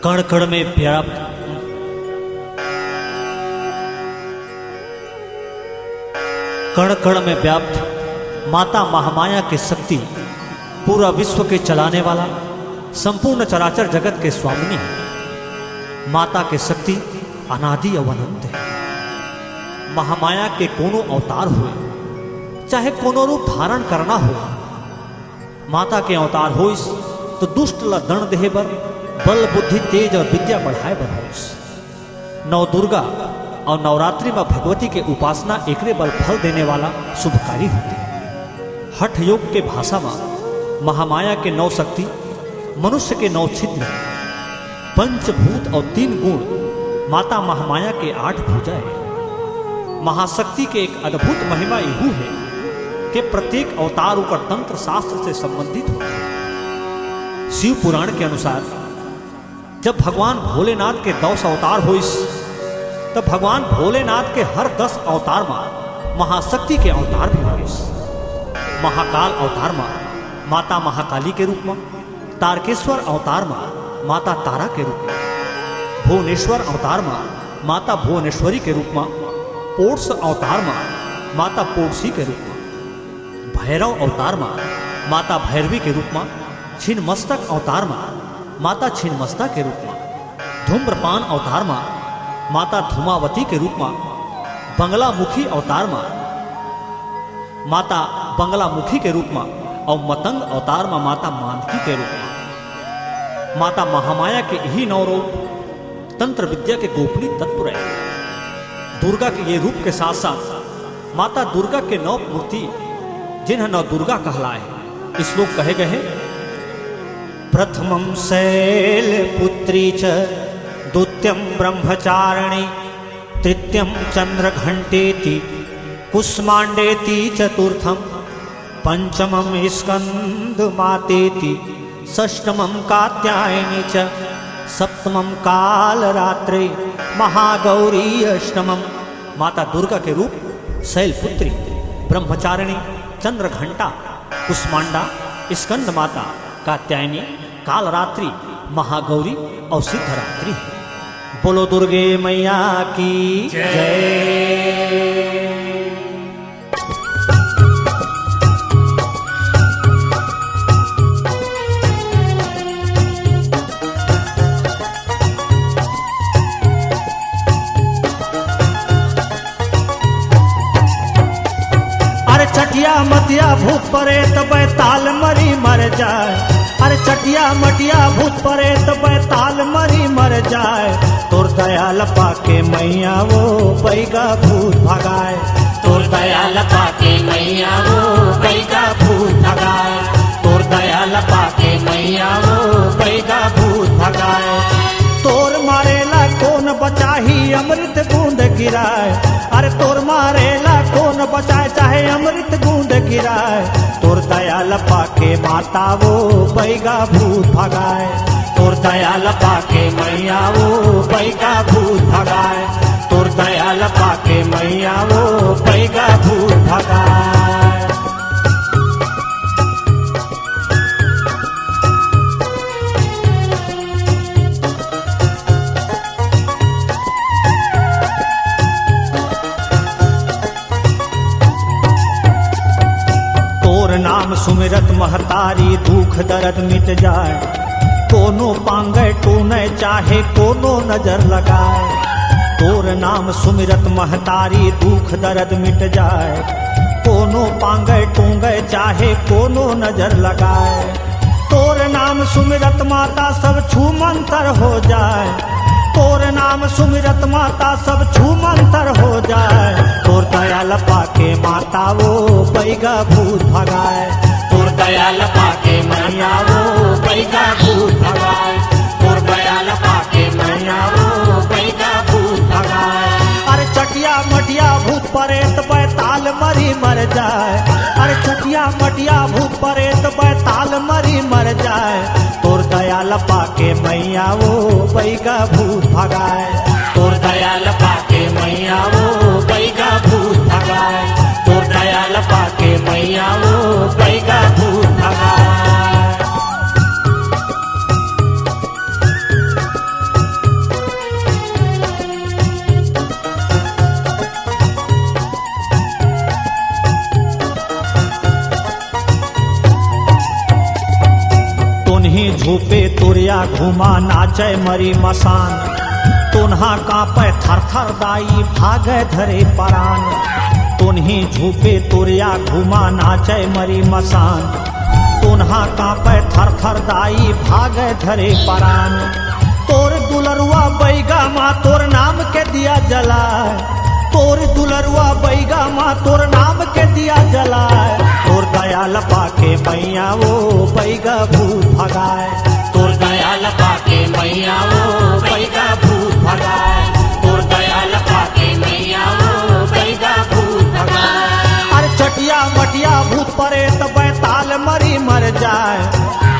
कण कण में व्याप्त कण कण में व्याप्त माता महामाया की शक्ति पूरा विश्व के चलाने वाला संपूर्ण चराचर जगत के स्वामिनी है। माता की शक्ति अनादि और अनंत है। महामाया के कोनो अवतार हुए, चाहे कोनो रूप धारण करना हो, माता के अवतार हो तो दुष्ट ला दंड देहे बर बल बुद्धि तेज और विद्या बढ़ाए बर होइस। नव दुर्गा और नवरात्रि में भगवती के उपासना एकरे बल फल देने वाला शुभकारी होते। हठ योग के भाषा में महामाया के नौ शक्ति, मनुष्य के नौ छिद्र, पंचभूत और 3 गुण माता महामाया के 8 भुजाएं। महाशक्ति के एक अद्भुत महिमा यहू है कि प्रत्येक अवतार ऊपर तंत्र शास्त्र से संबंधित होता है। शिव पुराण के अनुसार जब भगवान भोलेनाथ के 10 अवतार होइस, तब भगवान भोलेनाथ के हर 10 अवतार में महाशक्ति के अवतार भी होइस। महाकाल अवतार में माता महाकाली के रूप में, तारकेश्वर अवतार में माता तारा के रूप में, भुवनेश्वर अवतार में माता भुवनेश्वरी के रूप में, पोर्स अवतार में माता पोर्सी के रूप में, भैरव अवतार में माता भैरवी के रूप में, छिन्नमस्तक अवतार में माता छिन्नमस्ता के रूप में, धूम्रपान अवतार में माता धूमावती के रूप में, बंगलामुखी अवतार में माता बंगलामुखी के रूप में और मतंग अवतार में माता मांदकी के रूप में। माता महामाया के यही 9 रूप तंत्र विद्या के गोपनीय तत्व रहे। दुर्गा के ये रूप के साथ साथ माता दुर्गा के 9 मूर्ति जिन्हें 9 दुर्गा कहलाए। श्लोक कहे गए, प्रथमं शैलपुत्री च, द्वितीयं ब्रह्मचारिणी, तृतीयं चंद्रघंटेति, कुष्मांडेति, चतुर्थं पंचमं स्कंदमातेति, षष्ठमं कात्यायनी च, सप्तमं कालरात्रि, महागौरी अष्टमम। माता दुर्गा के रूप शैलपुत्री, ब्रह्मचारिणी, चंद्रघंटा, कुष्मांडा, स्कंद माता, कात्यायनी, कालरात्रि, महागौरी और सिद्धरात्रि। बोलो दुर्गे मैया की जय। चटिया मटिया भूत परे तब ताल मरी मर जाए। अरे चटिया मटिया भूत परे तब ताल मरी मर जाए। तोर दयाल पाके मैया वो बैगा भूत भगाए। तोर दयाल पाके मैया वो बैगा भूत भगाए। तोर दयाल पाके मैया वो बैगा भूत भगाए। तोर मारेला कौन बचाही अमृत बूंद गिराए। अरे तोर मारेला कौन बचाए चाहे अमृत बूंद गिराए। तोर दयाल पाके माता वो बैगा भूत भगाए। तोर दयाल पाके मैया वो बैगा भूत भगाए। तोर दयाल पाके मैया वो बैगा भूत भगाए। नाम सुमिरत महतारी दुख दर्द मिट जाए। कोनो पांगे टूने चाहे कोनो नजर लगाए। तोर नाम सुमिरत महतारी दुख दर्द मिट जाए। कोनो पांगे टूंगे चाहे कोनो नजर लगाए। तोर नाम सुमिरत माता सब छू मंतर हो जाए। तोर नाम सुमिरत माता सब छू मंतर हो जाए। तोर दयाल पाके माता वो बैगा भूत भगाए। तोर दयाल पाके मैया वो बैगा भूत भगाए। तोर दयाल पाके मैया वो बैगा भूत भगाए। अरे चटिया मटिया भूत परेत बैताल मरी मर जाए। अरे चटिया मटिया भूत परेत बैताल मरी मर जाए। तोर दयाल पाके मैया वो बैगा भूत भगाए। तोर दयाल पाके मैया वो बैगा भूत भगाए। तोर दयाल पाके मैया वो बैगा भूत भगाए। झूपे तुरिया घूमा नाचे मरी मसान, तोन्हा कांपे थर थर दाई भागे धरे परान। तोन्ही झूपे तुरिया घूमा नाचे मरी मसान, तोन्हा कांपे थर थर दाई भागे धरे परान। तोर दुलरुआ बैगा माँ तोर नाम के दिया जलाए, तोर दुलरुआ बैगा माँ तोर नाम के दिया जलाए। तोर दयाल पाके मैया वो बैगा भूत भगाए, तोर दयाल पाके मैया वो बैगा भूत भगाए, तोर दयाल पाके मैया वो बैगा भूत भगाए। अरे चटिया मटिया भूत परेत बैताल मरी मर जाए,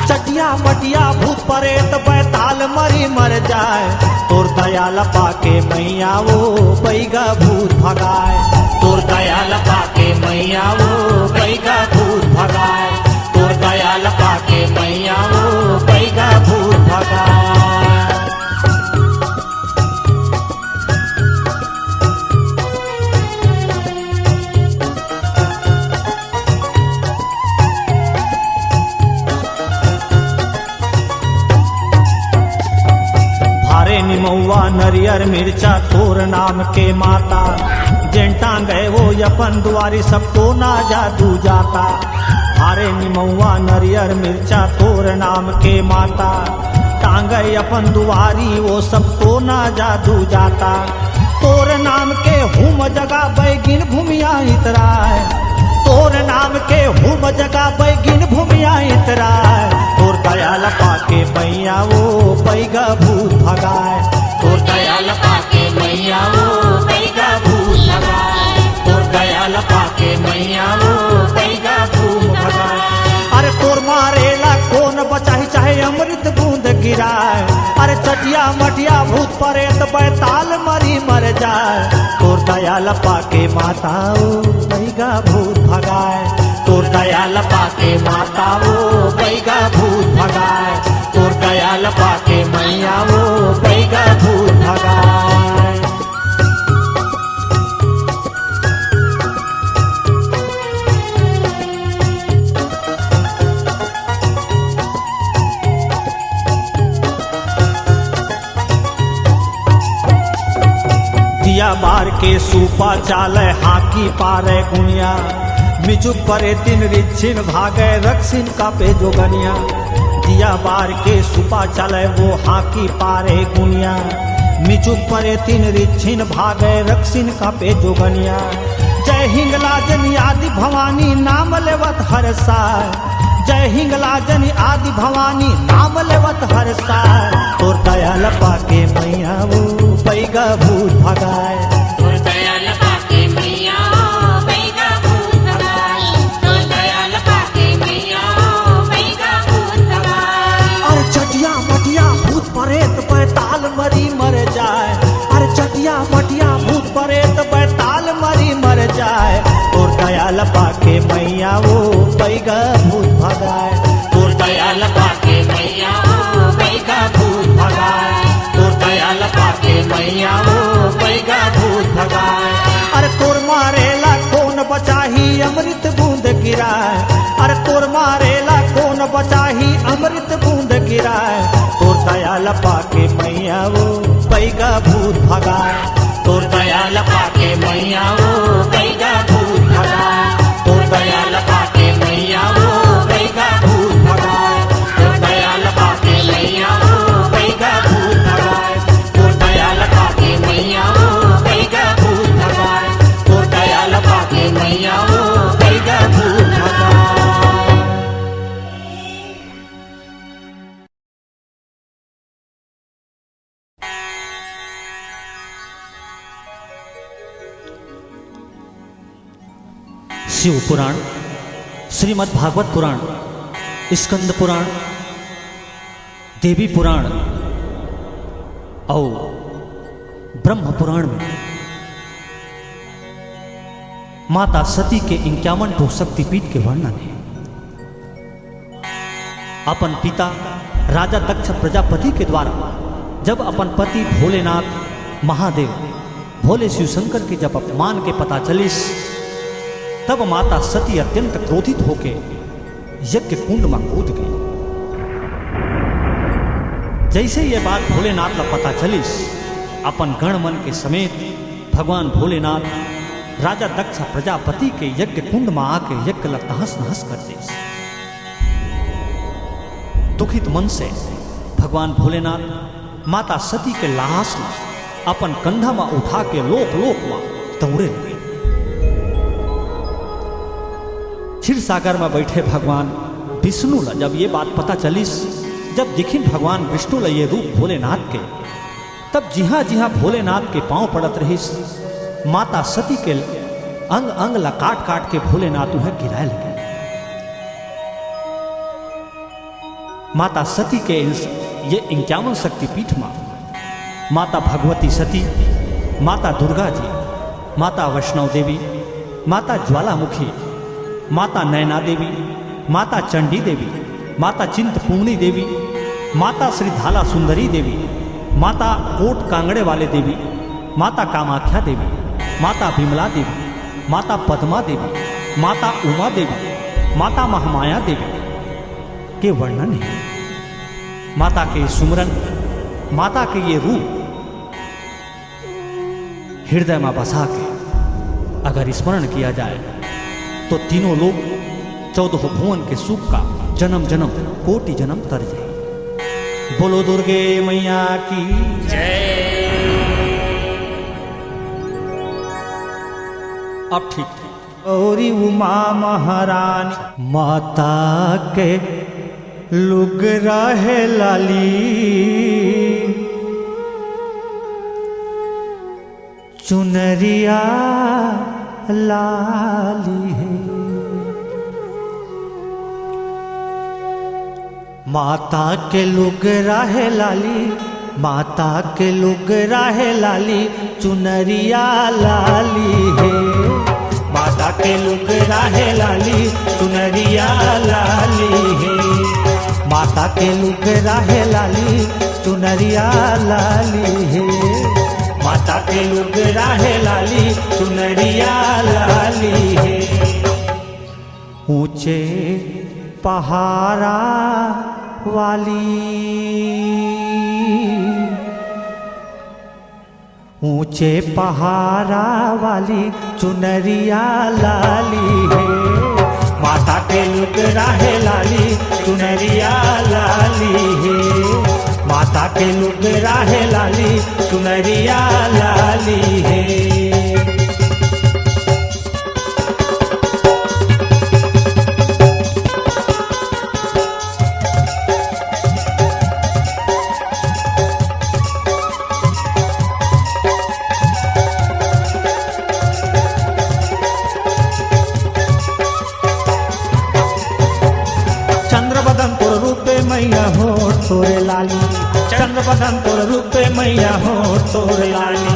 चटिया मटिया भूत परेत बैताल मरी मर जाए। तोर दयाल पाके मैया वो बैगा भूत भगाए, तोर दयाल पाके मैया वो बैगा भूत भगाए, तोर दयाल पाके मैया वो बैगा भूत भगाए। भारे निमौआ नरियर मिर्चा तोर नाम के माता, जेंटा गए वो अपन दुआरी सबको ना जादू जाता। भारे निमौआ नरियर मिर्चा तोर नाम के माता, टांगे अपन दुआरी वो सबको ना जादू जाता। तोर नाम के हुम जगा बैगिन भूमिया इतराए, तोर नाम के हुम जगा बैगिन भूमिया इतराए। तोर दयाल पाके मैया वो बैगा भूत भगाए, तोर दयाल पाके मैया वो बैगा भूत भगाए, तोर दयाल पाके मैया वो बैगा भूत भगाए। अरे तोर मारेला कौन बचाही चाहे अमृत बूंद गिराए। अरे चटिया मटिया भूत परेत बैताल मरी मर जाए। तोर दयाल पाके माता वो बैगा भूत भगाए, तोर दयाल पाके माता वो बैगा भूत भगाए, तोर दयाल पाके मैया वो बैगा भूत भगाए। दिया बार के सूपा चाले हाकी पारे गुनिया, मिचुक परे तीन रिच्छिन भागे रक्षिन का पे जोगनिया। दिया बार के सुपा चले वो हाकी पारे गुनिया, मिचुक परे तीन रिच्छिन भागे रक्षिन का पे जोगनिया। जय हिंगलाजनी आदि भवानी नाम लेवत हर साय, जय हिंगलाजनी आदि भवानी नाम लेवत हर साय। तोर दयाल पाके मैया वो बैगा भूत भगाए, तोर दयाल पाके मैया वो बैगा भूत भगाए, तोर दयाल पाके मैया वो बैगा भूत भगाए। अरे चटिया मटिया भूत परेत बैताल मरी मर जाए, अरे चटिया मटिया भूत परेत बैताल मरी मर जाए। तोर दयाल पाके मैया वो बैगा भूत भगाए, तोर दयाल पाके मैया वो बैगा भूत भगाए, तोर दयाल पाके मैया वो बैगा भूत भगाए। अरे तोर मारेला कौन बचाही अमृत बूंद गिराए, अरे तोर मारेला कौन बचाही अमृत बूंद गिराए। तोर दयाल पाके मैया वो बैगा भूत भगाए, तोर दयाल पाके मैया वो बैगा भूत भगाए, तोर दयाल पाके मैया वो बैगा भूत भगाए, तोर दयाल पाके मैया वो बैगा भूत भगाए, तोर दयाल पाके मैया वो बैगा भूत भगाए, तोर दयाल पाके मैया वो बैगा भूत भगाए। शिव पुराण, श्रीमद् भागवत पुराण, स्कंद पुराण, देवी पुराण और ब्रह्म पुराण में माता सती के 51 शक्तिपीठ के वर्णन है। अपन पिता राजा दक्ष प्रजापति के द्वारा जब अपन पति भोलेनाथ महादेव भोले शिव शंकर की जब अपमान के पता चलिस, तब माता सती अत्यंत क्रोधित होकर यज्ञ कुंड में कूद गई। जैसे ये बात भोलेनाथ ला पता चलिस, अपन गण मन के समेत भगवान भोलेनाथ राजा दक्ष प्रजापति के यज्ञ कुंड में आके यज्ञ ला तहस नहस कर दिस। दुखित मन से भगवान भोलेनाथ माता सती के लाश ला अपन कंधा में उठा के लोक लोक में दौड़े लगे। क्षीर सागर में बैठे भगवान विष्णु ला जब ये बात पता चलिस, जब दिखिन भगवान विष्णु ला ये रूप भोलेनाथ के, तब जिहा भोलेनाथ के पांव पड़त रहिस, माता सती के अंग अंग ला काट काट के भोलेनाथ उन्हें गिराए लगे। माता सती के ये 51 शक्तिपीठ में माता भगवती सती, माता दुर्गा जी, माता वैष्णव देवी, माता ज्वालामुखी, माता नैना देवी, माता चंडी देवी, माता चिंतपूर्णी देवी, माता श्री धाला सुंदरी देवी, माता कोट कांगड़े वाले देवी, माता कामाख्या देवी, माता विमला देवी, माता पद्मा देवी, माता उमा देवी, माता महामाया देवी के वर्णन है। माता के सुमरन, माता के ये रूप हृदय में बसा के अगर स्मरण किया जाए तो तीनों लोग 14 भुवन के सुख का जन्म जन्म कोटि जन्म तर जाए। बोलो दुर्गे मैया की जय। अब ठीक गौरी उमा महारानी माता के लुग रहे लाली, चुनरिया लाली है। माता के लुग रहे लाली, माता के लुग रहे लाली, चुनरिया लाली है। माता के लुग रहे लाली, चुनरिया लाली है। माता के लुग रहे लाली, चुनरिया लाली है। माता के लुग रहे लाली, चुनरिया लाली है। ऊंचे पहाड़ा वाली, ऊंचे पहाड़ा वाली, चुनरिया लाली है। माता के लुग रहे लाली, चुनरिया लाली है। माता के लुग रहे लाली, चुनरिया लाली है। मैया हो तोरे लाली, चंद्रबदन तोर रूपे मैया हो तोरे लाली।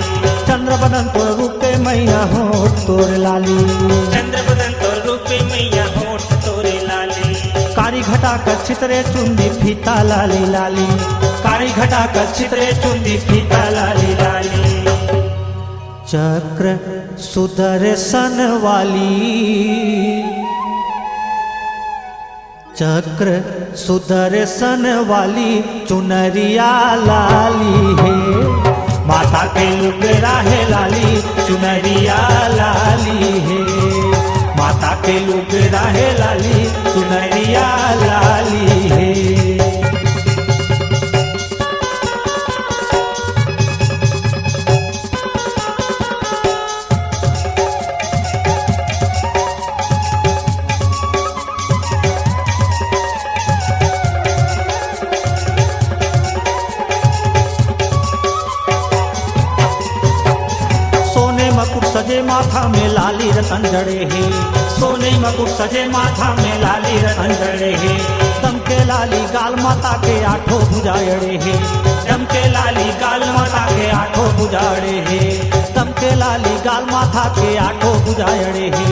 चंद्रबदन तोर रूपे मैया हो तोरे लाली। चंद्रबदन तोर रूपे मैया हो तोरे लाली। कारी घटा कर छितरे चुंदी फीता लाली लाली। कारी घटा कर छितरे चुंदी फीता लाली लाली। चक्र सुदर्शन वाली, चक्र सुदर्शन वाली, चुनरिया लाली है। माता के लुग रहे लाली, चुनरिया लाली है। माता के लुग रहे लाली, चुनरिया लाली है। सजे माथा में लाली रतन जड़े है। सोने मकुट सजे माथा में लाली रतन जड़े है। दम के लाली गाल माता के आठों भुजाड़े है। दम के लाली गाल माता के आठों भुजाड़े है। दम के लाली गाल माथा के आठों भुजाड़े है।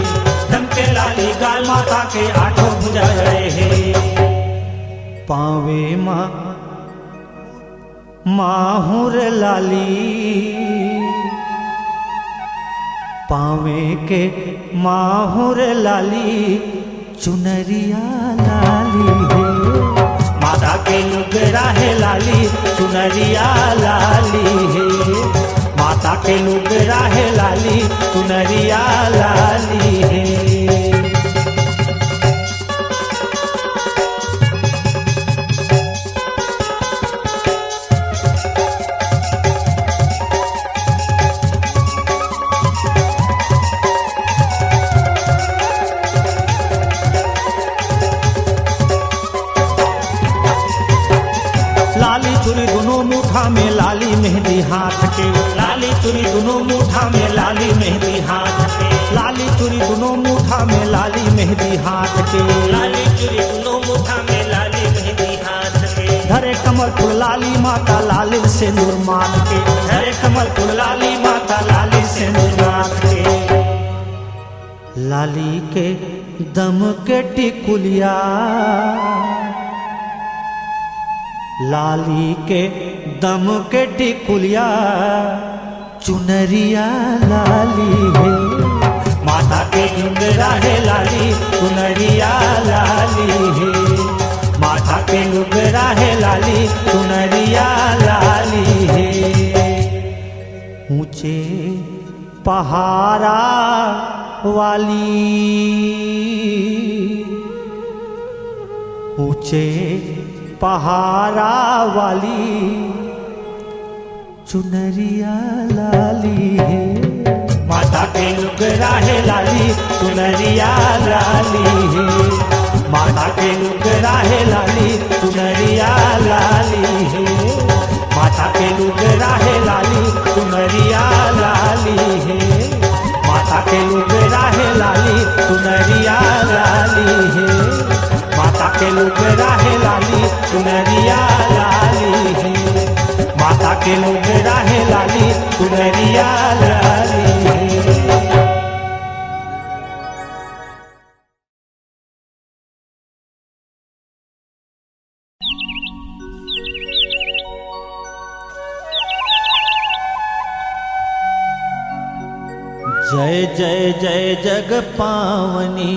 दम के लाली गाल माता के आठों भुजाड़े है। पावे माहुर लाली, पावे के माहुर लाली, चुनरिया लाली है। माता के लुगरा है लाली चुनरिया लाली है, माता के लुगरा है लाली चुनरिया लाली है। लाली चूड़ी दोनों मुठा में लाली मेहंदी हाथ के, लाली चूड़ी दोनों मुठा में लाली मेहंदी हाथ के, लाली चूड़ी दोनों मुठा में लाली मेहंदी हाथ के, लाली चूड़ी दोनों मुठा में लाली मेहंदी हाथ के, धरे कमल फूल लाली माता लाली सिंदूर माथ के, हरे कमल फूल लाली माता लाली सिंदूर माथ के, लाली के दम के टिकुलिया, लाली के दम के टिकुलिया चुनरिया लाली है, माता के लुगरा है लाली चुनरिया लाली है, माता के लुगरा है लाली चुनरिया लाली है। ऊंचे पहाड़ा वाली, ऊंचे पहाड़ा वाली चुनरिया लाली है, माता के लुगरा है लाली चुनरिया लाली है, माता के लुगरा है लाली चुनरिया लाली है, माता के लुगरा है लाली चुनरिया लाली है, माता के लुगरा है लाली चुनरिया लाली है, माता के लुगरा है लाली चुनरिया लाली है, माता के लुगरा है लाली चुनरिया लाली है। जय जय जय जग पावनी,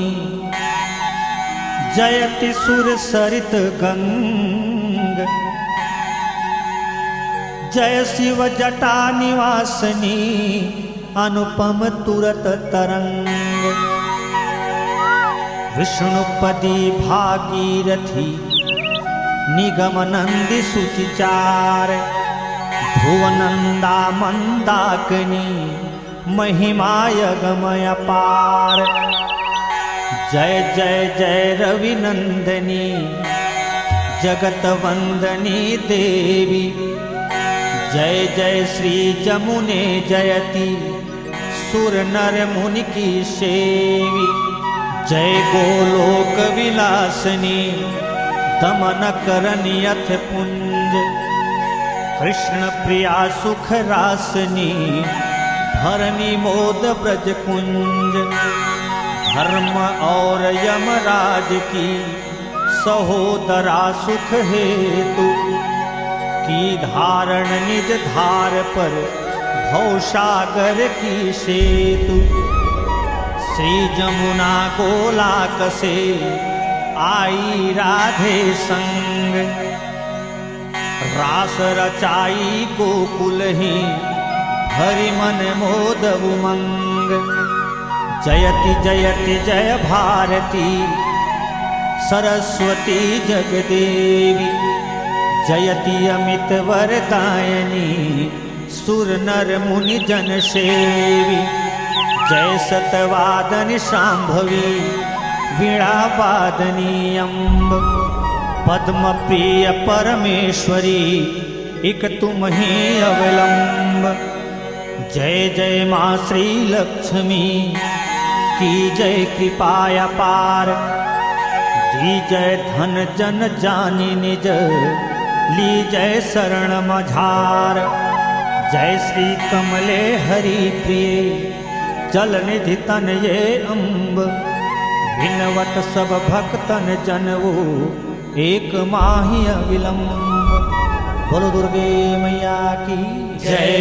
जयति सुर सरित गंग, जय शिव जटा निवासनी अनुपम तुरत तरंग, विष्णुपदी भागीरथी निगम नंदी सुचिचार, ध्रुवनंदा मंदाकिनी महिमाय गमय पार, जय जय जय रवि नंदनी जगत वंदनी देवी, जय जय श्री जमुने जयति सुर नर मुनि की सेवी, जय गोलोक विलासनी दमन करनी अथ पुंज, कृष्ण प्रिया सुख रासनी धरनी मोद ब्रज कुंज, धर्म और यमराज की सहोदरा सुख हेतु, की धारण निज धार पर भवसागर की सेतु, श्री जमुना गोलाक से आई राधे संग, रास रचाई गोकुल ही हरि मन मोद उमंग, जयति जयति जय भारती सरस्वती जगदेवी, जयति अमित वरदायनी सुर नर मुनि जन सेवी, जय सतवादन शांभवी वीणा वादनी अम्ब, पद्म प्रिय परमेश्वरी इक तुम ही अवलंब, जय जय माँ श्री लक्ष्मी की जय कृपाया पार, दी जय धन जन जानी निज ली जय शरण मझार, जय श्री कमले हरि प्रिय जल निधि तन ये अम्ब, विनवत सब भक्तन जनवो एक माही अविलंब, बोलो दुर्गे मैया की जय।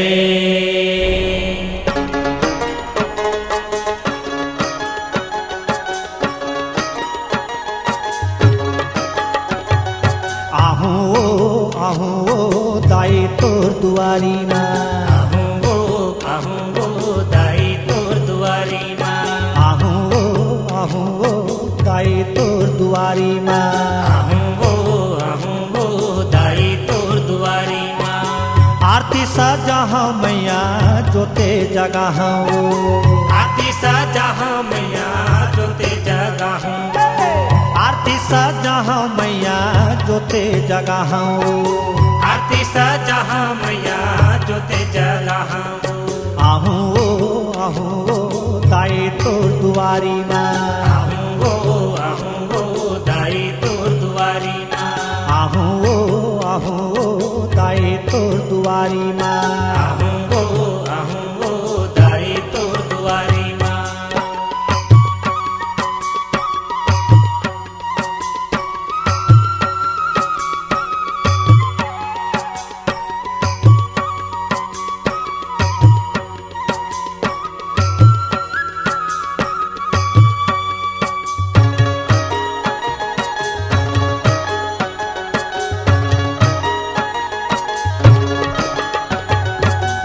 दुआरी माँ। आहूँ वो दाई तोर दुआरी माँ। आरती सजा मैया जोते जगह आरती सजा मैया जोते जगह। आरती सजा मैया जोते जगह आरती सजा मैया जोते जगह। आहूँ वो दाई तोर दुआरी माँ। आहूँ वो दाई तोर दुआरी माँ। आहूँ वो दाई तोर दुआरी माँ। आहूँ वो दाई तोर दुआरी माँ।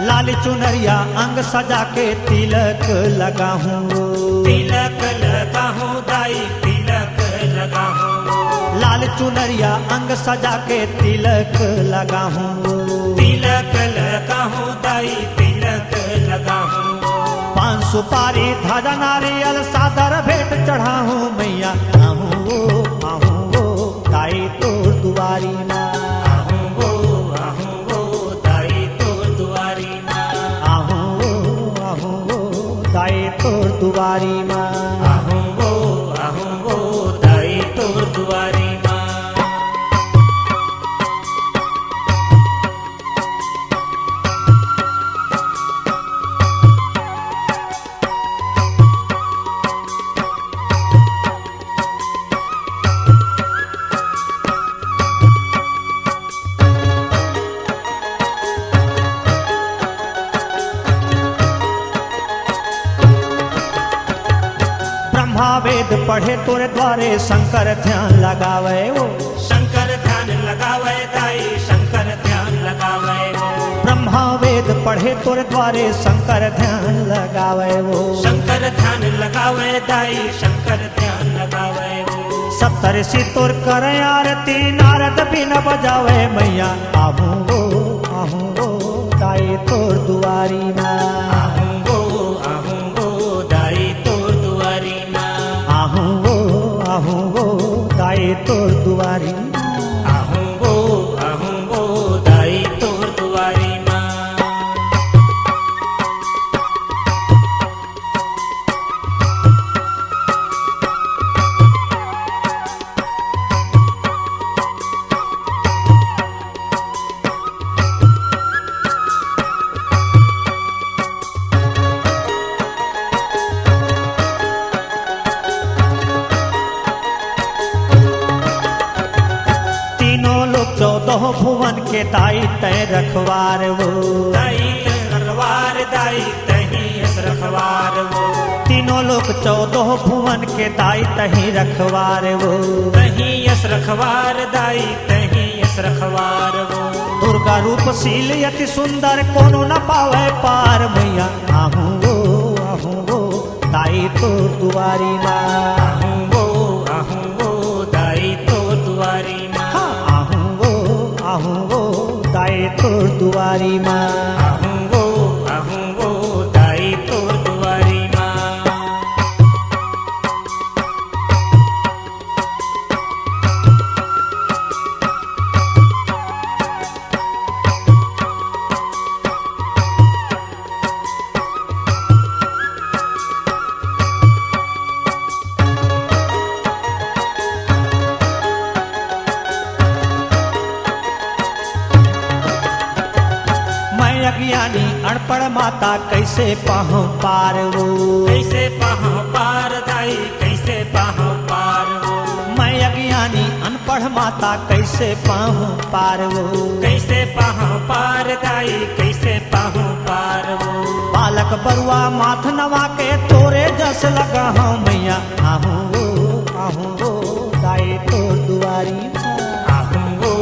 लाल चुनरिया अंग सजा के तिलक लगाहूँ। तिलक लगाहूँ दाई तिलक लगाहूँ। लाल चुनरिया अंग सजा के तिलक लगाहूँ। तिलक लगाहूँ दाई तिलक लगाहूँ। पान सुपारी ध्वजा नारियल सादर भेंट चढ़ाहूँ मैया। आहूँ वो दाई तोर दुआरी माँ। आहूँ वो दाई तोर दुआरी माँ। आहूँ वो दाई तोर दुआरी माँ। आहूँ वो दाई तोर दुआरी माँ। ब्रह्मा वेद पढ़े तोरे द्वारे शंकर ध्यान लगावे वो। शंकर ध्यान लगावे दाई शंकर ध्यान लगावे वो। ब्रह्मा वेद पढ़े तोरे द्वारे शंकर ध्यान लगावे वो। शंकर ध्यान लगावे दाई शंकर ध्यान लगावे वो। सप्तऋषि तोर कर आरती नारद बिन बजावे मैया। आहूँ वो दाई तोर दुआरी माँ। आहूँ वो दाई तोर दुआरी माँ। आहूँ वो दाई तोर दुआरी माँ। आहूँ वो दाई तोर दुआरी माँ। तीनों लोग 14 भुवन के दाई तय रखवार वो। दाई रखवार दाई तही रखवार वो। तीनों लोग 14 भुवन के दाई तही रखवार वो। तही यस रखवार दाई तही यस रखवार वो। दुर्गा रूप शील यति सुंदर कोनो न पावे पार मैया। आहूँ वो दाई तोर दुआरी माँ। आहूँ वो दाई तोर दुआरी माँ। आहूँ वो दाई तोर दुआरी माँ। आहूँ वो दाई तोर दुआरी माँ। मैं अज्ञानी अनपढ़ माता कैसे पाहूँ पार वो। कैसे पाहूँ पार दाई कैसे पाहूँ पार वो। मैं अज्ञानी अनपढ़ माता कैसे पाहूँ पार वो। कैसे पाहूँ पार दाई कैसे पाहूँ पार वो। बालक बरुआ माथ नवा के तोरे जस लगा हूँ मैया। आहूँ वो दाई तोर दुआरी माँ। आहूँ वो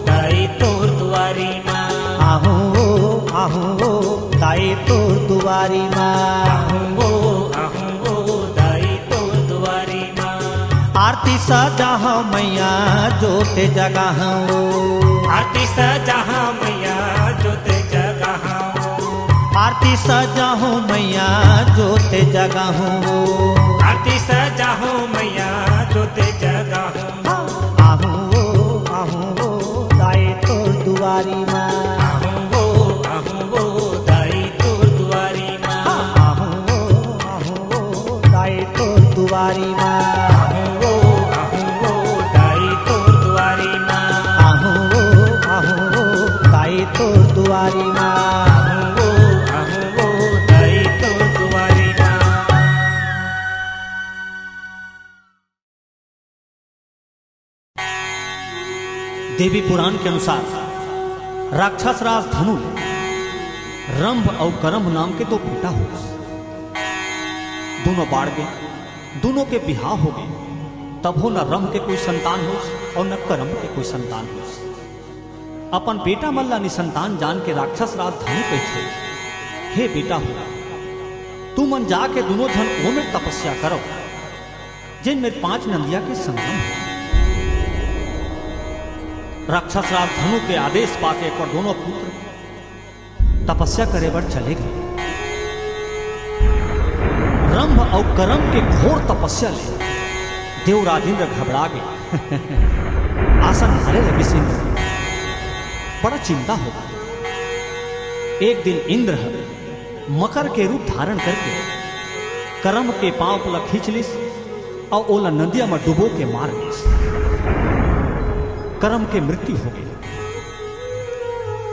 दाई तोर दुआरी माँ। आहूँ वो दाई तोर दुआरी माँ। आहूँ वो दाई तोर दुआरी माँ। आरती सजा मैया जोते जगह आरती सजा मैया जोते जगह आरती सजा मैया जोते जगह आरती सजा मैया जोते जगह आहू दाई तोर दुआरी माँ आहू दाई तोर दुआरी माँ आहू दाई तोर दुआरी माँ दाई तोर दुआरी माँ आहू दाई तोर दुआरी माँ दाई तोर दुआरी माँ। देवी पुराण के अनुसार राक्षस राज धनु रंभ और करम नाम के दो बेटा हो, दोनों बाढ़ गए, दोनों के बिहाव हो गए। तब हो न रंभ के कोई संतान हो और न करम के कोई संतान हो। अपन बेटा मल्ला निसंतान जान के राक्षस राज धनु कहते, हे बेटा हो, तू मन जाके दोनों जन ओ में तपस्या करो जिन मेरे 5 नंदिया के संगम है। राक्षस राज धनु के आदेश पाके पर दोनों पुत्र तपस्या करे बर चले गए। रंभ और करम के घोर तपस्या ले देवराज इंद्र घबरा गए। आसन हरे लगे से बड़ा चिंता हो गई। एक दिन इंद्र मकर के रूप धारण करके करम के पांव पला खींच लिस और ओला नदिया में डुबो के मार लिस। करम के मृत्यु हो गई।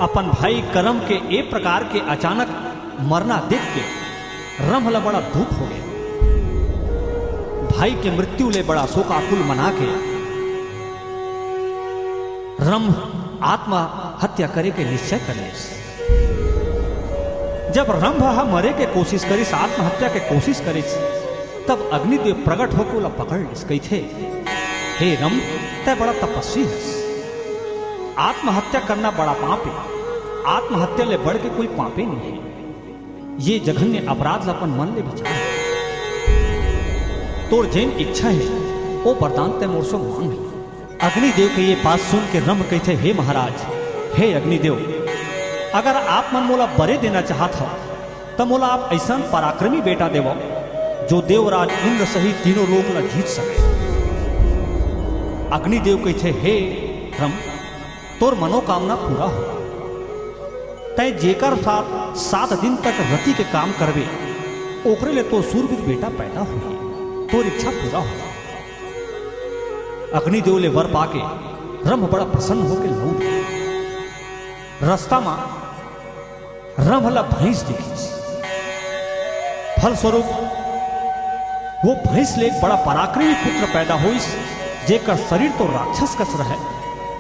अपन भाई करम के एक प्रकार के अचानक मरना देख के रंभ बड़ा दुख हो गया। भाई के मृत्यु ले बड़ा शोकाकुल मना के रंभ आत्मा हत्या करे के निश्चय कर ले। जब रंभ मरे के कोशिश करिस, आत्महत्या के कोशिश करिस, तब अग्निदेव प्रकट होकर ओला पकड़ लिस। कही थे, हे रंभ, तय बड़ा तपस्वी है, आत्महत्या करना बड़ा पाप है, आत्महत्या ले बढ़ के कोई पापे नहीं है। ये जघन्य अपराध अपन मन ले विचार। तोर जैन इच्छा है वो वरदान ते मोर से मांग ली। अग्निदेव के ये बात सुन के रंभ कहते, हे महाराज, हे अग्निदेव, अगर आप मन मोला बरे देना चाहत हो तो मोला आप ऐसा पराक्रमी बेटा देव जो देवराज इंद्र सहित तीनों लोग ला जीत सके। अग्निदेव कहते, हे रंभ, तोर मनोकामना पूरा हो। तय जेकर साथ 7 दिन तक रति के काम करबे ओकरे ले तो सूरवीर बेटा पैदा हुई, तोर इच्छा पूरा हो। अग्निदेव ले वर पाके रंभ बड़ा प्रसन्न होकर लौट। रास्ता में रंभ ला भैंस दिखी। फलस्वरूप वो भैंस ले एक बड़ा पराक्रमी पुत्र पैदा होइस, जेकर शरीर तो राक्षस कस रहे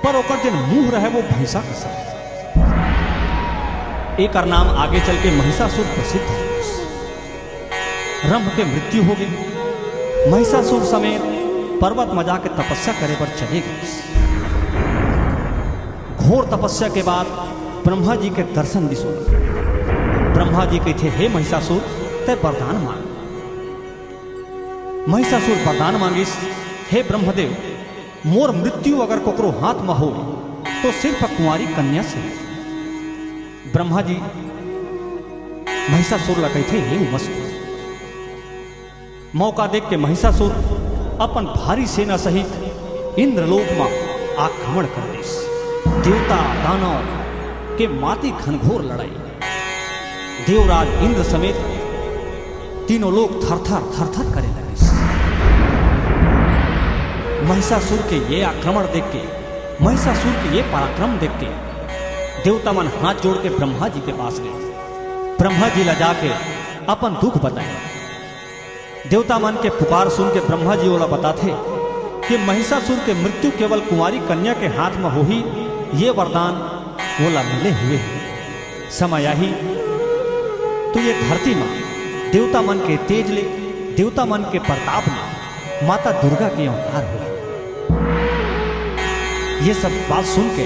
पर ओकर जन मुंह रहे वो भैंसा कस रहे। एक नाम आगे चल के महिषासुर प्रसिद्ध है। रंभ के मृत्यु हो गई। महिषासुर समेत पर्वत में जाके तपस्या करे पर चले गए। घोर तपस्या के बाद ब्रह्मा जी के दर्शन दिसो। ब्रह्मा जी कहते, हे महिषासुर, तय वरदान मांग। महिषासुर वरदान मांगिस, हे ब्रह्मदेव, मोर मृत्यु अगर कोकरो हाथ में हो तो सिर्फ कुंवारी कन्या से। ब्रह्मा जी महिषासुर ला कहते, हे मस्त। मौका देख के महिषासुर अपन भारी सेना सहित इंद्रलोक में आक्रमण कर दिस। देवता दानव के माती घनघोर लड़ाई। देवराज इंद्र समेत तीनों लोग थर थर करे लगे। महिषासुर के ये आक्रमण देख के, महिषासुर के ये पराक्रम देख के देवता मन हाथ जोड़ के ब्रह्मा जी के पास गए। ब्रह्मा जी ला जाके अपन दुख बताए। देवता मन के पुकार सुन के ब्रह्मा जी ओला बताते कि महिषासुर के मृत्यु केवल कुंवारी कन्या के हाथ में हो ही ये वरदान ओला मिले हुए हैं। समय ही तो ये धरती में देवता मन के तेज ले, देवता मन के प्रताप में माता दुर्गा के अवतार हुए। ये सब बात सुन के,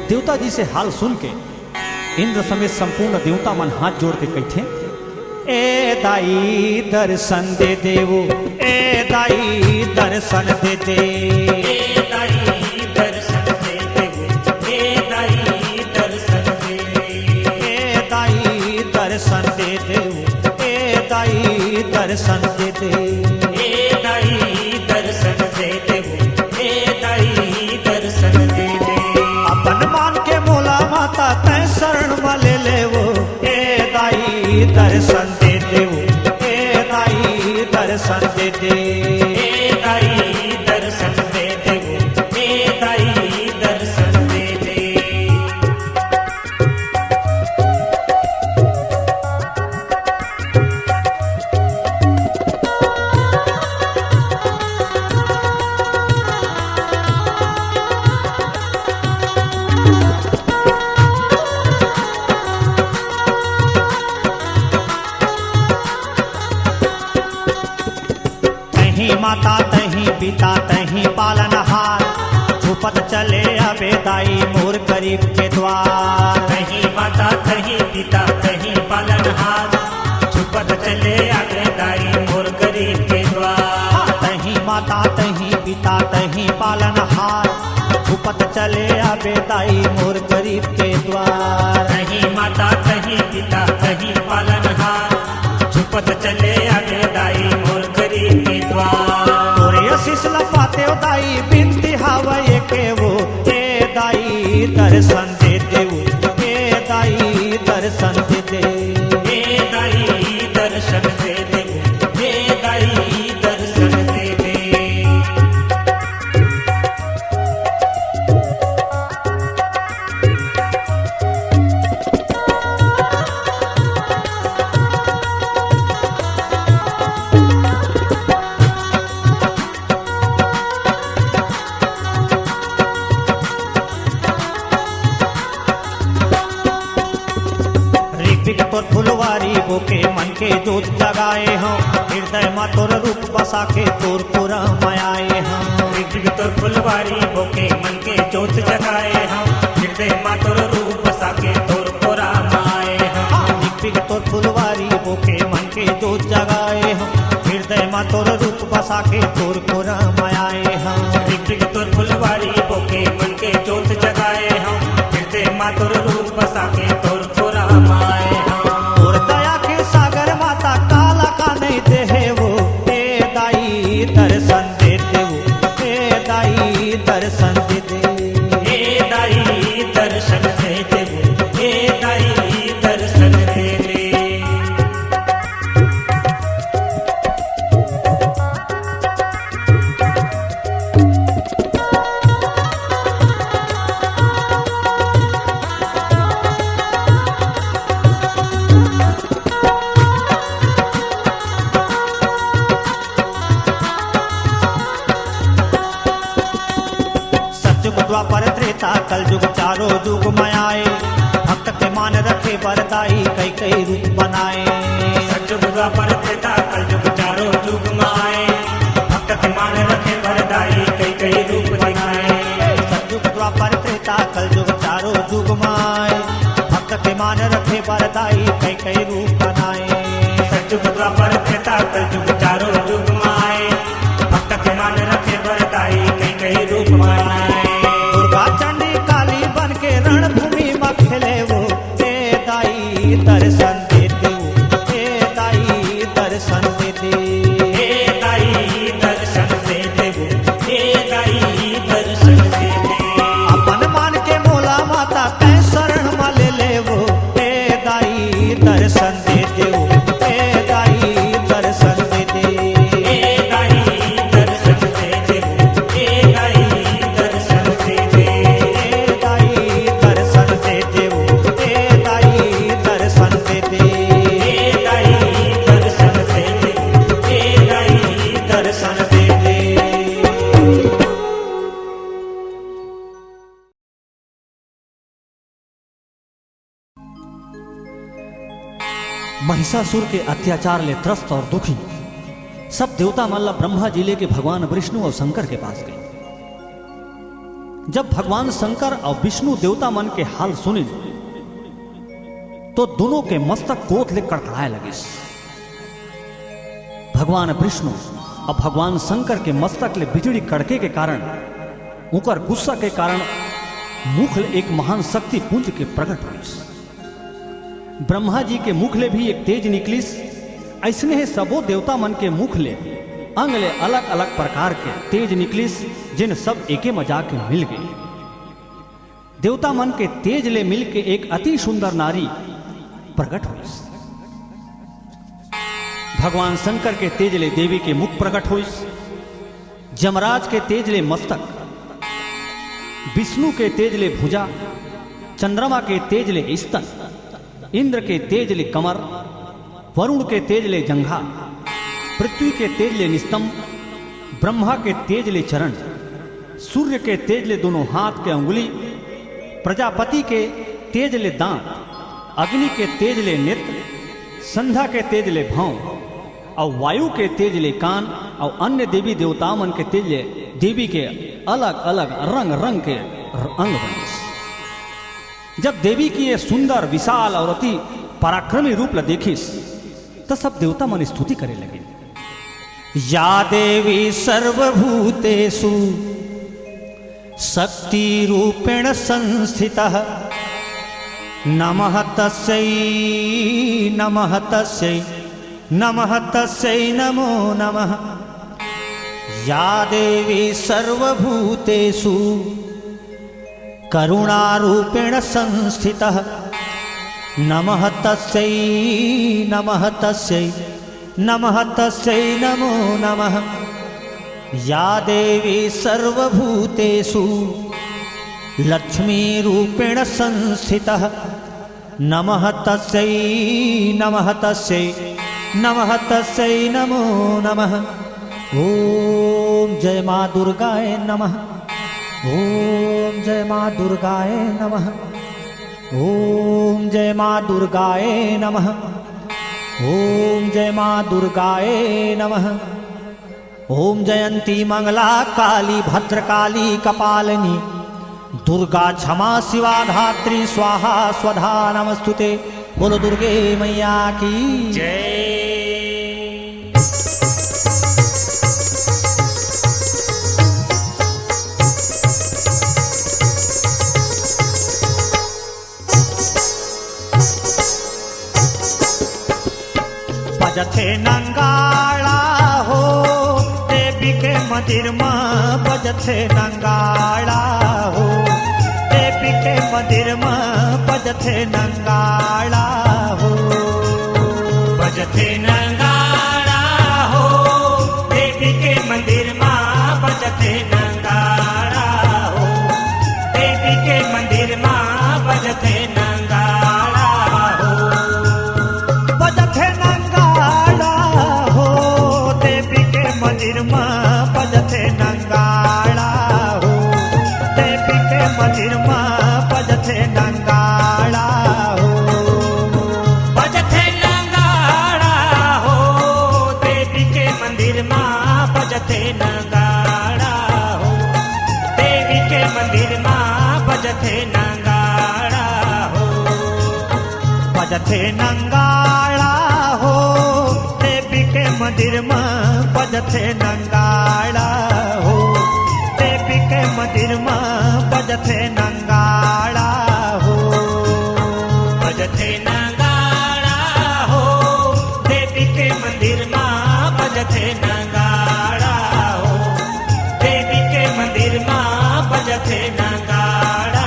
देवता जी से हाल सुन के इंद्र समेत संपूर्ण देवता मन हाथ जोड़ के कहते, ए दाई दर्शन दे देवो, ए दाई दर्शन दे दे। ए दाई दर्शन दे देवो, ए दाई दर्शन दे दे। ए दाई दर्शन दे देवो, ए दाई दर्शन दे दे। ए दाई दर्शन दे देवो, ए दाई दर्शन दे दे। अपन मान के मोला माता तै शरण वाले लेवो, ए दाई दर्शन दे देवो, ए दाई दर्शन दे दे। ए दाई दर्शन दे देवो, ए दाई दर्शन दे दे। तहीं माता तहीं पिता तहीं पालनहार, छुपत चले अबे दाई मोर गरीब के द्वार। कहीं माता कहीं पिता कहीं पालनहार, छुपत चले आगे दाई मोर गरीब के द्वार। तहीं माता तहीं पिता तहीं पालनहार, छुपत चले अबे दाई मोर गरीब के द्वार। कहीं माता कहीं पिता कहीं पालनहार, छुपत चले आगे दाई मोर गरीब के द्वार। तोरे आशीष लपाते ओ दाई बिनती हावे के वो, ए दाई दर्शन दे देवो, ए दाई दर्शन दे दे। ए दाई दर्शन दे देवो, ए दाई दर्शन दे दे। ऋग्विक तोर फुलवारी बोके मन के जोत जगाए हो, हृदय मा तोर रूप बसा के तोर पुरा मायाए हो। ऋग्विक तोर फुलवारी बोके मन के जोत जगाए हम, हृदय मा तोर रूप बसा के तोर पुरा माए हम। ऋग्विक तोर फुलवारी बोके मन के जोत जगाए हो, हृदय मा तोर रूप बसा के तोर पुरा मायाए हो। ऋग्विक तोर फुलवारी बोके मन के जोत जगाए हम, हृदय मा तोर रूप बसा के तोर पुरा माए हम। तोर दया के सागर माता काला का नहीं देहे वो, ए दाई दर्शन दे देवो, ए दाई दर्शन दे दे। ए दाई दर्शन दे देवो, ए दाई दर्शन दे दे। सतयुग द्वापर त्रेता कल युग चारों युग मायाए, भक्त के मान रखे बरदाई कई कई रूप बनाए। सतयुग द्वापर त्रेता कलयुग चारों युग में आए, भक्त के मान रखे वरदाई कई कई रूप दिखाए। सतयुग द्वापर त्रेता कल युग चारों युग माए, भक्त के मान रखे बरदाई कई कई रूप बनाए। सतयुग द्वापर त्रेता कलयुग चारों युग में आए, भक्त के मान रखे वरदाई कई कई रूप बनाए। दुर्गा चंडी काली बन के रणभूमि में खेले वो, ए दाई दर्शन दे दे वो, ए दाई दर्शन दे दे। ए दाई दर्शन दे देवो, ए दाई दर्शन दे दे। अपन मान के मोला माता तै शरण मा ले लेवो, ए दाई दर्शन दे देवो, ए दाई दर्शन दे दे। ए दाई दर्शन दे देवो, ए दाई दर्शन दे दे। ए दाई दर्शन दे देवो, ए दाई दर्शन दे दे। ए दाई दर्शन दे देवो, ए दाई दर्शन दे दे। महिषासुर के अत्याचार ले त्रस्त और दुखी सब देवता मल्ल ब्रह्मा जी लेके भगवान विष्णु और शंकर के पास गए। जब भगवान शंकर और विष्णु देवता मन के हाल सुने तो दोनों के मस्तक क्रोध ले कड़कड़ाए लगे। भगवान विष्णु और भगवान शंकर के मस्तक ले बिजली कड़के के कारण उकर गुस्सा के कारण मुख एक महान शक्ति पुंज के प्रकट हुई। ब्रह्मा जी के मुख ले भी एक तेज निकलिस। ऐसने ही सबो देवता मन के मुख ले अंग ले अलग अलग प्रकार के तेज निकलिस, जिन सब एके मजाक में मिल गए। देवता मन के तेज ले मिल के एक अति सुंदर नारी प्रकट हुई। भगवान शंकर के तेज ले देवी के मुख प्रकट हुई। जमराज के तेज ले मस्तक, विष्णु के तेज ले भुजा, चंद्रमा के तेज ले स्तन, इंद्र के तेज ले कमर, वरुण के तेज ले जंघा, पृथ्वी के तेज ले निस्तंभ, ब्रह्मा के तेज ले चरण, सूर्य के तेज ले दोनों हाथ के अंगुली, प्रजापति के तेज ले दांत, अग्नि के तेज ले नेत्र, संध्या के तेज ले भौं, और वायु के तेज ले कान, और अन्य देवी देवताओं मन के तेज ले देवी के अलग अलग रंग रंग के अंग बने। जब देवी की ये सुंदर विशाल और अति पराक्रमी रूप ला देखिस तो सब देवता मन स्तुति करे लगे। या देवी सर्वभूतेषु शक्ति रूपेण संस्थितः नमः तस्यै नमः तस्यै नमः तस्यै नमो नमः। या देवी सर्वभूतेषु करुणारूपेण संस्थितः नमः तस्यै नमः तस्यै नमः तस्यै नमो नमः। या देवी सर्वभूतेषु लक्ष्मीरूपेण संस्थितः नमः तस्यै नमः तस्यै नमः तस्यै नमो नमः। ओम जय माँ दुर्गाय नमः। ओम जय माँ दुर्गाय नमः। ओम जय माँ दुर्गाय नमः। ओम जय माँ दुर्गाय नमः। ओम जयंती मंगला काली भद्रकाली कपालिनी दुर्गा क्षमा शिवा धात्री स्वाहा स्वधा नमस्तुते। बोलो दुर्गे मैया की जय। बजथे नंगाड़ा हो देवी के मंदिर में, बजथे नंगाड़ा हो देवी के मंदिर में, बजथे नंगाड़ा हो बजथे नंगाड़ा हो देवी के मंदिर माँ, बजथे नंगाड़ा हो देवी के मंदिर माँ, बजथे नंगाड़ा हो बजथे नंगाड़ा हो देवी के मंदिर में, बजथे नंगाड़ा हो देवी के मंदिर में, बजथे नंगाड़ा हो बजथे नंगाड़ा हो देवी के मंदिर माँ, बजथे नंगाड़ा हो देवी के मंदिर माँ, बजथे नंगाड़ा हो बजथे नंगाड़ा हो देवी के मंदिर में, बजथे नंगाड़ा हो देवी के मंदिर में, बजथे नंगाड़ा हो बजथे नंगाड़ा हो देवी के मंदिर माँ, बजथे नंगाड़ा हो देवी के मंदिर माँ, बजथे नंगाड़ा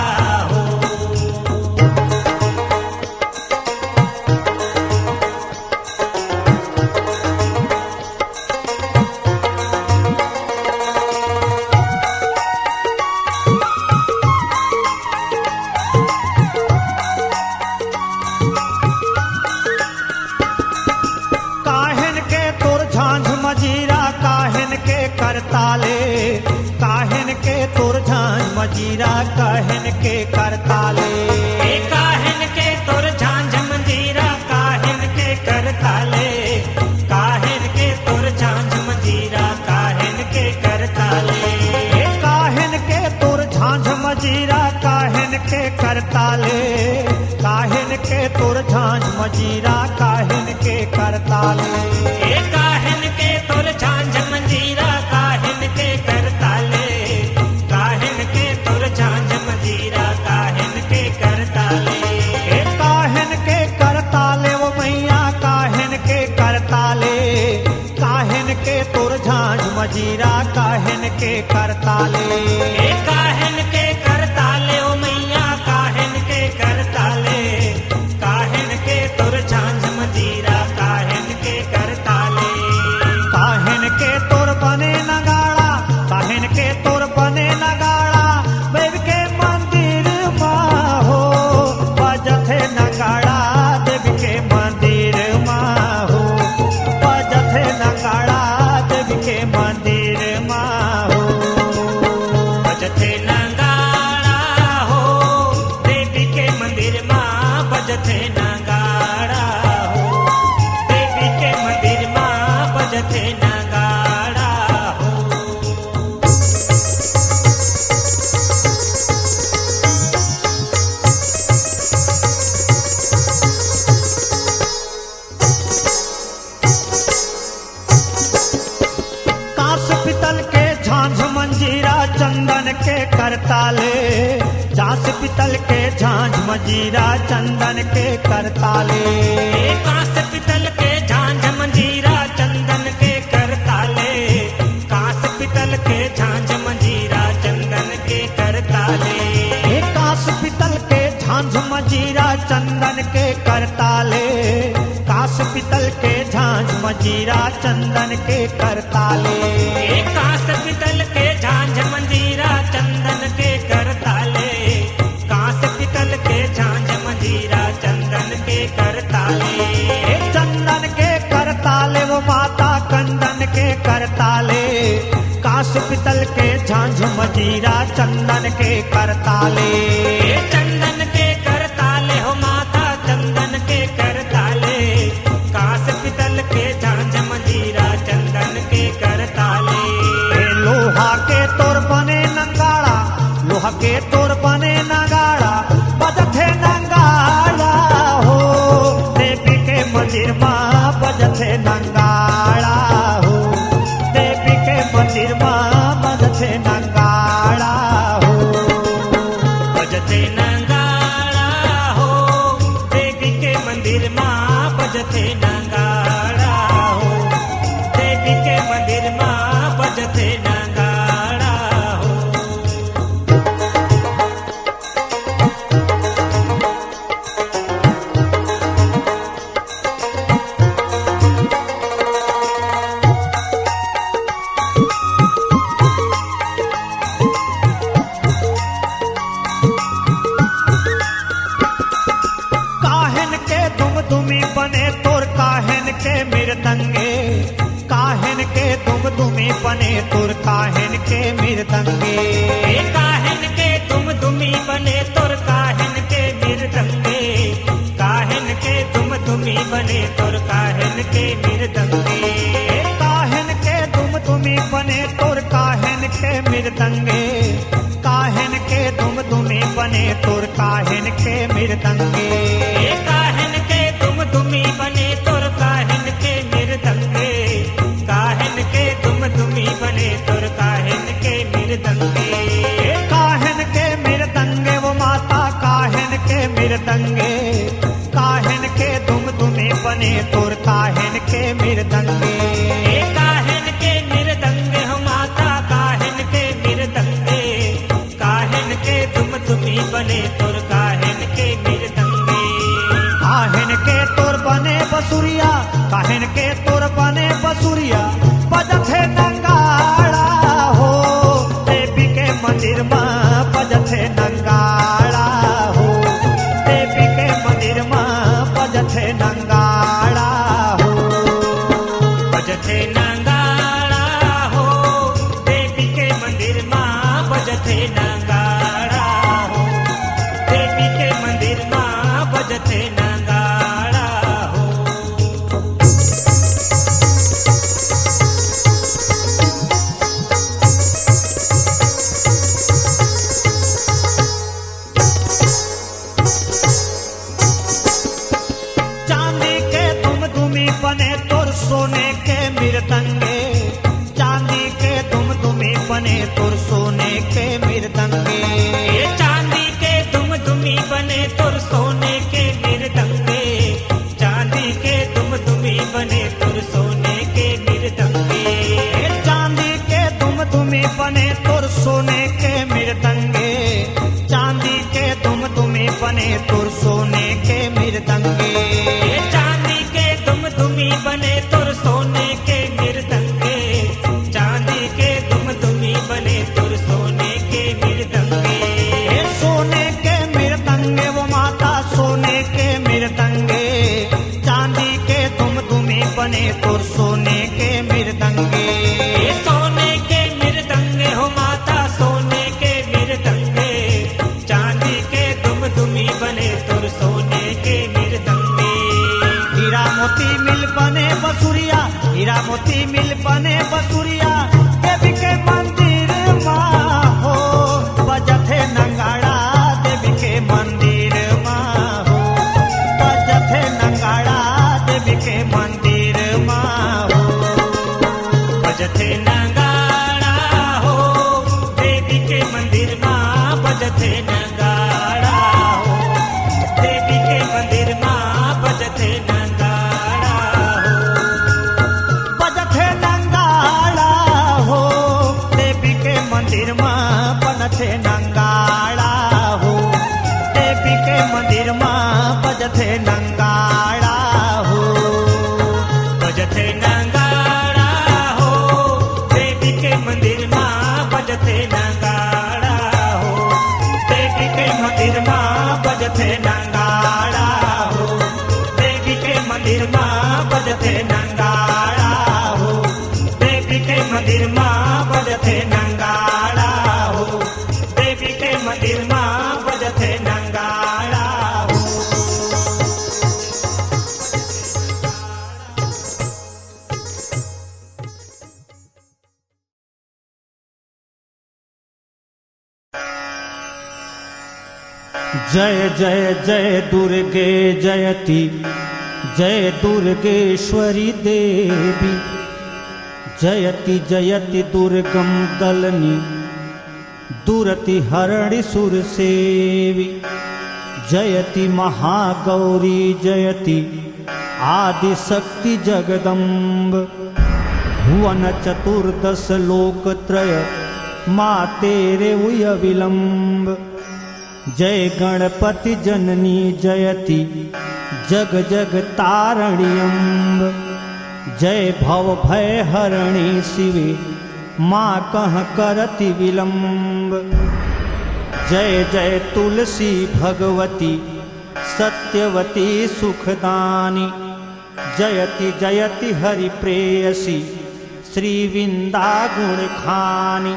हो। काहन के तोर झांझ मजीरा काहन के करताले, काहन के तोर झांझ मजीरा काहन के करताले। ए काहन के तोर झांझ मंजीरा काहन के करताले, काहन के तोर झांझ मंजीरा काहन के करताले। काहन के तोर झांझ मजीरा काहन के करताले, काहन के तोर झांझ मजीरा काहन के करताले। ए काहन के मजीरा काहन के करताले। ए काहन के करताले ओ मैया काहन के करताले, काहन के तुर झांझ मजीरा काहन के करताले। काहन के तोर बने नगाड़ा, काहन के तोर बने नगाड़ा, देव के मंदिर माँ हो बजथे नगाड़ा, देव के मंदिर माँ हो बजथे नगाड़ा, देव के मंदिर माँ हो। बजथे नगाड़ा हो देवी के मंदिर माँ, बजथे नगाड़ा हो देवी के मंदिर माँ, बजथे नगाड़ा हो। कांस पितल के झांझ मंजीरा चंदन के करताले, कांस पितल के झांझ मंजीरा चंदन के करताले। ए कांस पितल के झांझ मंजीरा चंदन के करताले, कांस पितल के झांझ मंजीरा चंदन के करताले। हे कांस पितल के झांझ मंजीरा चंदन के करताले, कांस पितल के झांझ मंजीरा चंदन के करताले। ए कांस पितल के झांझ मंजीरा चंदन के करताले, कांस पितल के झांझ मंजीरा चंदन के करताले। हे चंदन के करताले वो माता कंदन के करताले, कांस पितल के झांझ मंजीरा चंदन के करताले। ए चंदन के करताले हो माता चंदन के करताले, कांस पितल के झांझ मंजीरा चंदन के करताले। हे लोहा के तोर बने नंगाड़ा, लोहा के तोर बने नगाड़ा, बजथे नंगाड़ा हो देवी के मंदिर माँ, बजथे नंगाड़ा हो देवी के मंदिर माँ, बजथे नंगाड़ा हो। बजथे नगाड़ा हो देवी के मंदिर माँ, बजथे नगाड़ा हो देवी के मंदिर माँ, बजथे नगाड़ा हो। काहन के दुम दुमी बने तोर काहन के मृदंगे, काहन के दुम दुमी बने तोर काहन के मृदंगे। ए काहन के तुम दुमी बने तुर काहन के मृदंगे, काहन के तुम दुमी बने तुर काहन के मृदंगे। काहन के दुम दुमी बने तोर काहन के मृदंगे, काहन के दुम दुमी बने तोर काहन के मृदंगे। ए काहन के तुम दुमी बने तुर काहन के मृदंगे, काहन के तुम दुमी बने तुर काहन के मृदंगे। काहन के मृदंगे वो माता काहन के मृदंगे, काहन के दुम दुमी बने तोर काहन के मृदंगे। ए काहन के मृदंगे हो माता काहन के मृदंगे, काहन के तुम दुमी बने तुर काहन के मृदंगे। काहन के तोर बने बसुरिया, काहन के तोर बने बसुरिया, बजथे नंगाड़ा हो देवी के मंदिर माँ, बजथे नंगाड़ा हो देवी के मंदिर माँ, बजथे नंगाड़ा हो। बजथे नगाड़ा हो देवी के मंदिर माँ, बजथे नगाड़ा हो देवी के मंदिर माँ, बजथे नगाड़ा हो। चांदी के दुम दुमी बने तोर सोने के मृदंगे, चांदी के दुम दुमी बने तोर सोने के मृदंगे। ये चांदी के दुम दुमी बने तुर सोने के मृदंगे, चांदी के दुम दुमी बने तुर सोने के मृदंगे। चांदी बने तुर सोने के मृदंगे। ये सोने के मृदंगे हो माता, सोने के मृदंगे, चांदी के दुमदुमी बने तुर सोने के मृदंगे। हीरा मोती मिल बने बसुरिया, हीरा मोती मिल बने बसुरिया, देवी के मंदिर माँ हो बजथे नंगाड़ा, देवी के मंदिर माँ हो बजथे नंगाड़ा, देवी के मंदिर माँ हो बजथे नगाड़ा हो, देवी के मंदिर माँ बजथे नगाड़ा हो, देवी के मंदिर माँ बजथे नगाड़ा हो। बजथे नंगाड़ा हो, देवी के मंदिर माँ बनथे नंगाड़ा हो, देवी के मंदिर माँ बजथे नंगाड़ा हो। बजथे नगाड़ा हो, देवी के मंदिर माँ बजथे नगाड़ा हो, देवी के मंदिर माँ बजथे नगाड़ा हो, देवी के मंदिर माँ बजथे नगाड़ा हो, देवी के मंदिर माँ बजथे नगाड़ा हो, देवी के मंदिर माँ बजथे नगाड़ा हो। जय जय जय दुर्गे जयति, जय दुर्गेश्वरी देवी, जयति जयति दुर्गम दलनी, दुरति हरणि सुरसेवी, जयति महागौरी जयति आदिशक्ति जगदम्ब, भुवन चतुर्दश लोकत्रय मातेरे उय विलम्ब। जय गणपति जननी जयति जग जग तारणी अम्ब, जय भव भय हरणी शिवे माँ कह करति विलम्ब। जय जय तुलसी भगवती सत्यवती सुखदानी, जयति जयति हरि प्रेयसी श्री विंदा गुण खानी।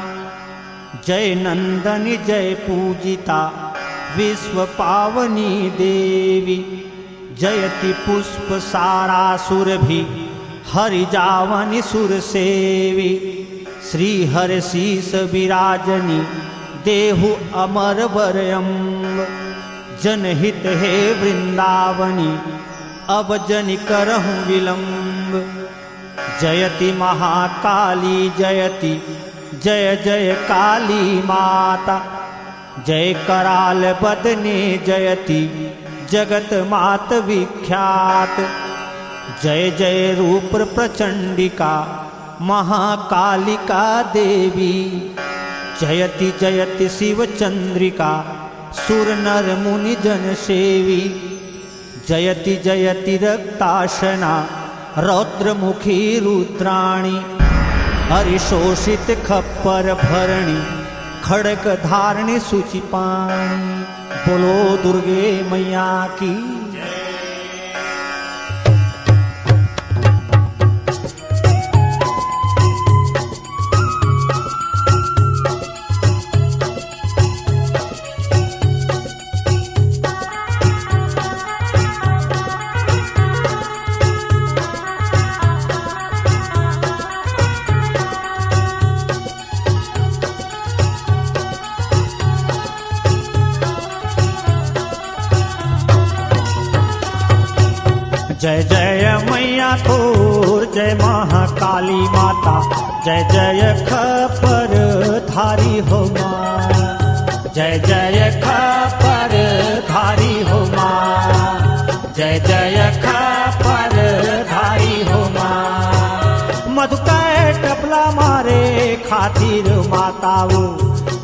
जय नंदनी जय पूजिता विश्व पावनी देवी, जयति पुष्प सारा सुर भी हरि जावनि सुर सेवी। श्री हर शीस विराजनी देहु अमर बरयम्ब, जनहित हे वृंदावनी अब जनि करहु विलम्ब। जयति महाकाली जयति जय जय काली माता, जय कराल बदने जयति जगत मात विख्यात। जय जय रूप प्रचंडिका महाकालिका देवी, जयति जयति शिव चंद्रिका सुर नर मुनि जन सेवी। जयति जयति रक्ताशना रौद्रमुखी रुद्राणी, हरिशोषित खप्पर भरणी खड़ग धारणी सुचिपाणी। बोलो दुर्गे मैया की जय जय मैया तोर जय महाकाली माता, जय जय खपर धारी हो माँ, जय जय खपर धारी हो माँ, जय जय खपर धारी हो माँ। मधुकै टपला मारे खातिर माताओ,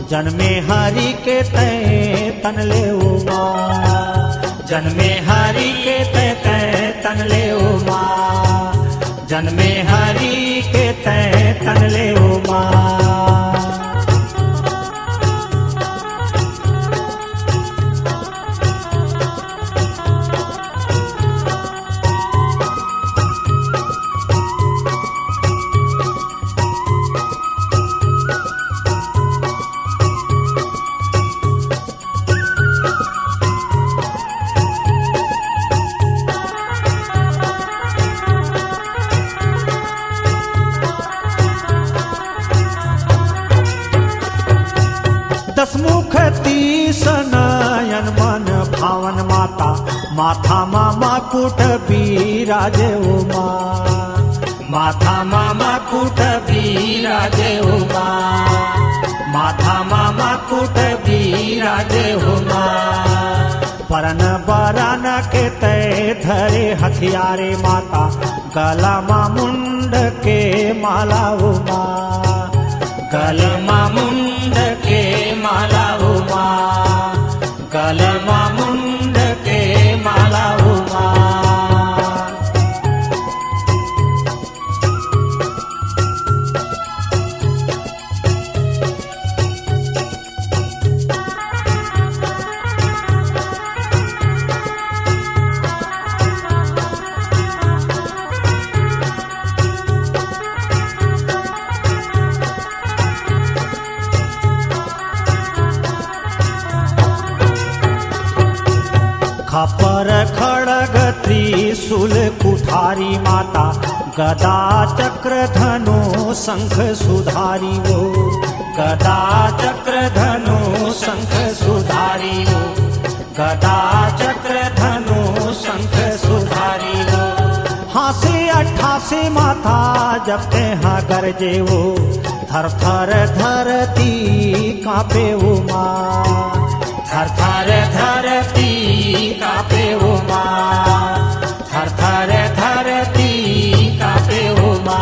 जन्मे हरि के तय तन ले ओ माँ, जन्मे हरि के तय तन ले ओ माँ, जन्मे हरि के तय तन ले ओ माँ। मुकुट बिराजे उमा, माथामा मुकुट बिराजे उमा, माथामा मुकुट बिराजे उमा। परन बरन के तय धरे हथियारे माता, गलामा मुंड के माला उमा, गलमा मुंड के माला उमा, गलमा मुंड के माला उमा। खपर खड़ग त्रिशूल कुठारी माता, गदा चक्र धनु शंख सुधारी वो, गदा चक्र धनु शंख सुधारी हो, गदा चक्र धनु शंख सुधारी हो। हासे 88 माथा जपते हाँ गरजे वो, थर थर धरती कांपे उमा, थर थर धरती कांपे उमा, थर थर धरती कांपे उमा।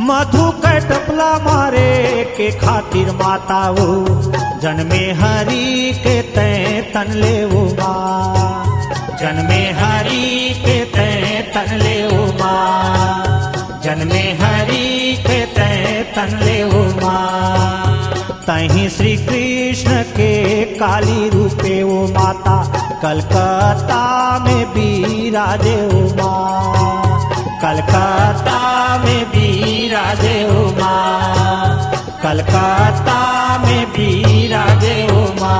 मधु के टपला मारे के खातिर माता वो, जन्मे हरि के तय तन ले उमा, जन्मे हरि के तय तन ले उमा, जन्मे हरि के तय तन ले उमा। तहीं श्री कृष्ण के काली रूपे वो माता, कलकत्ता में बिराजे उमा, कलकत्ता में बिराजे उमा, कलकत्ता में बिराजे उमा।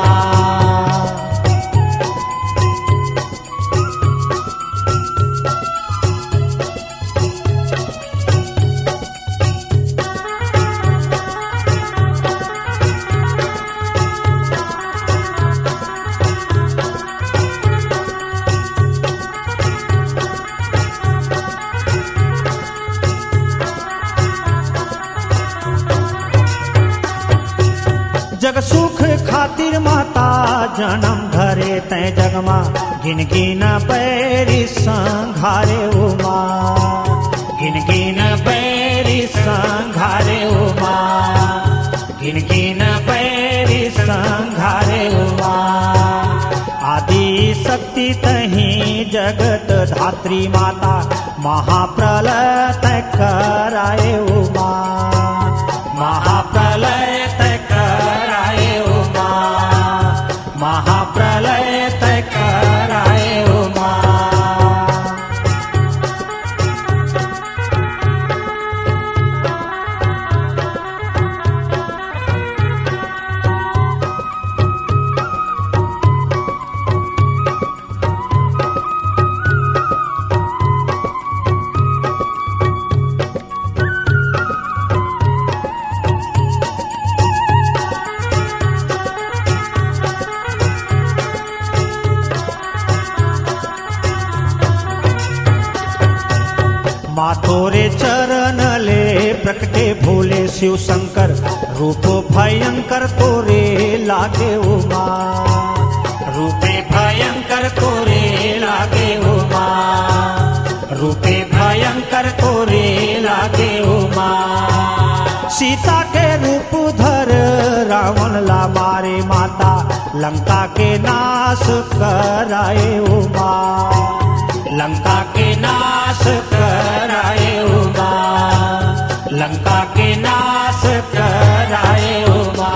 जग सुख खातिर माता जन्म धरे तय जगमा, गिन गिन बैरी संघारे उमा, गिन गिन बैरी संघारे उमा, गिन गिन बैरी संघारे उमा। आदि शक्ति तहीं जगत धात्री माता, महाप्रलय तय कराए उमा, महाप्रलय तय कराए उमा, महाप्रलय तय कराए उमा। माथोरे चरण ले प्रकटे भोले शिव शंकर, रूप भयंकर तोरे लागे उमा, रूपे भयंकर तोरे लागे उमा, रूपे भयंकर तोरे लागे उमा। सीता के रूप धर रावण ला मारे माता, लंका के नाश कराए उमा, लंका के नाश कराए उमा, लंका के नाश कराए उमा।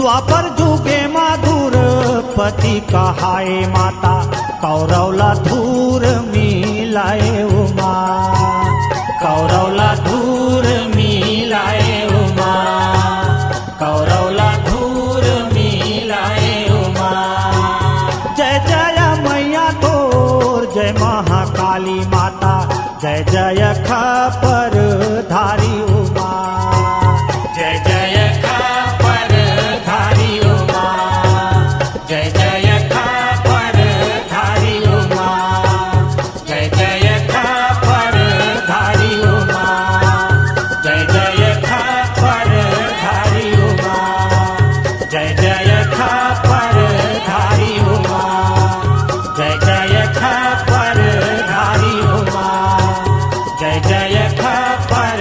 द्वापर जुगे माधुर पति कहाय माता कौरवला धूर मिलाए उमा कौरवला धूर मिलाए उमा कौरवला धूर मिलाए उमा जय जय मैया तोर जय महाकाली माता जय जय खपर धारी उमा जय जय खपर धारी उमा जय जय खपर धारी उमा जय जय खपर धारी उमा जय जय खपर धारी उमा जय जय खपर धारी उमा जय जय खपर धारी उमा जय जय खपर